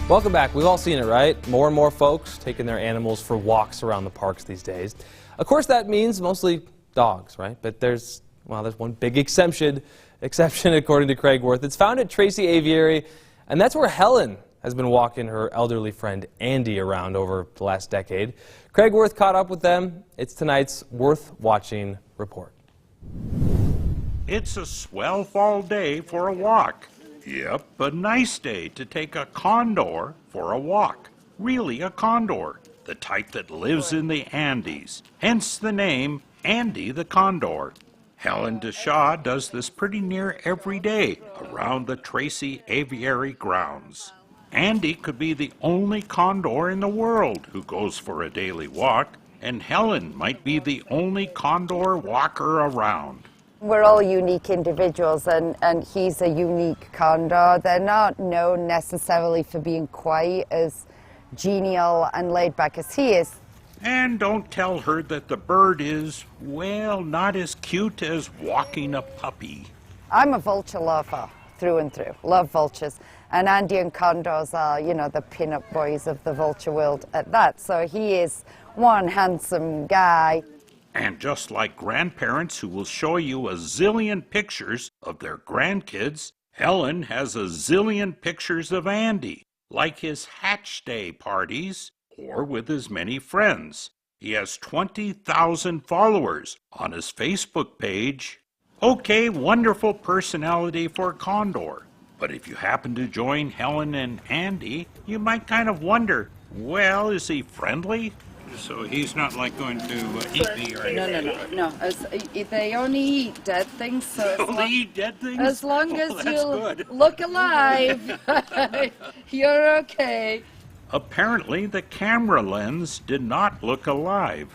Welcome back. We've all seen it, right? More and more folks taking their animals for walks around the parks these days. Of course, that means mostly dogs, right? But there's one big exception according to Craig Wirth. It's found at Tracy Aviary, and that's where Helen has been walking her elderly friend Andy around over the last decade. Craig Wirth caught up with them. It's tonight's Wirth Watching report. It's a swell fall day for a walk. Yep, a nice day to take a condor for a walk. Really a condor, the type that lives in the Andes, hence the name Andy the Condor. Helen DeShaw does this pretty near every day around the Tracy Aviary grounds. Andy could be the only condor in the world who goes for a daily walk, and Helen might be the only condor walker around. We're all unique individuals, and he's a unique condor. They're not known necessarily for being quite as genial and laid back as he is. And don't tell her that the bird is, well, not as cute as walking a puppy. I'm a vulture lover through and through. Love vultures. And Andy and condors are, the pin-up boys of the vulture world at that. So he is one handsome guy. And just like grandparents who will show you a zillion pictures of their grandkids, Helen has a zillion pictures of Andy, like his hatch day parties or with his many friends. He has 20,000 followers on his Facebook page. Okay, wonderful personality for a condor. But if you happen to join Helen and Andy, you might kind of wonder, well, is he friendly? So he's not like going to eat me or anything? No. They only eat dead things. So only eat dead things? As long as you look alive, you're okay. Apparently, the camera lens did not look alive.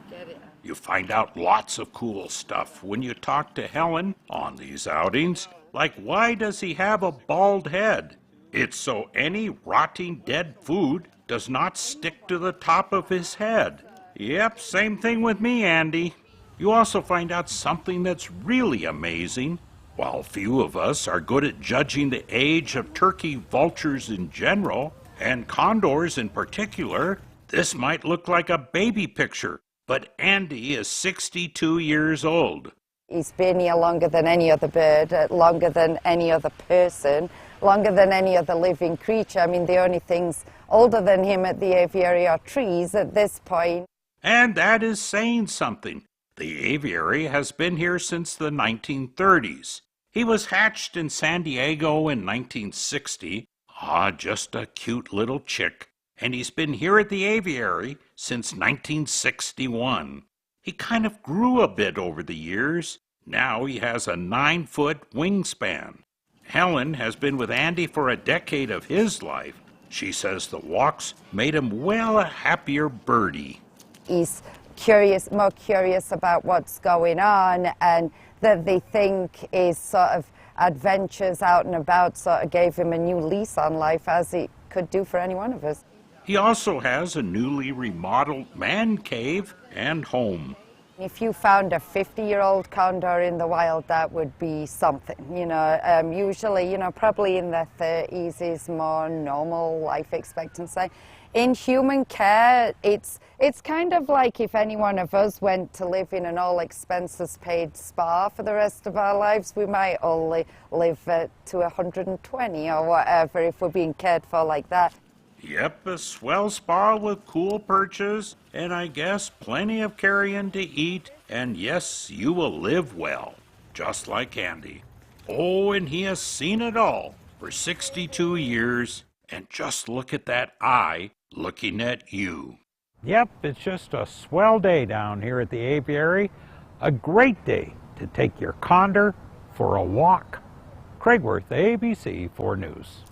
Get it. You find out lots of cool stuff when you talk to Helen on these outings, like why does he have a bald head? It's so any rotting dead food does not stick to the top of his head. Yep, same thing with me, Andy. You also find out something that's really amazing. While few of us are good at judging the age of turkey vultures in general, and condors in particular, this might look like a baby picture, but Andy is 62 years old. He's been here longer than any other bird, longer than any other person, longer than any other living creature. I mean, the only things older than him at the aviary are trees at this point. And that is saying something. The aviary has been here since the 1930s. He was hatched in San Diego in 1960. Just a cute little chick. And he's been here at the aviary since 1961. He kind of grew a bit over the years. Now he has a 9-foot wingspan. Helen has been with Andy for a decade of his life. She says the walks made him, well, a happier birdie. He's more curious about what's going on, and that they think is sort of adventures out and about sort of gave him a new lease on life, as it could do for any one of us. He also has a newly remodeled man cave and home. If you found a 50-year-old condor in the wild, that would be something, Usually, probably in their 30s is more normal life expectancy. In human care, it's kind of like if any one of us went to live in an all-expenses-paid spa for the rest of our lives, we might only live to 120 or whatever if we're being cared for like that. Yep, a swell spa with cool perches, and I guess plenty of carrion to eat, and yes, you will live well, just like Andy. Oh, and he has seen it all for 62 years, and just look at that eye looking at you. Yep, it's just a swell day down here at the aviary. A great day to take your condor for a walk. Craig Wirth, ABC 4 News.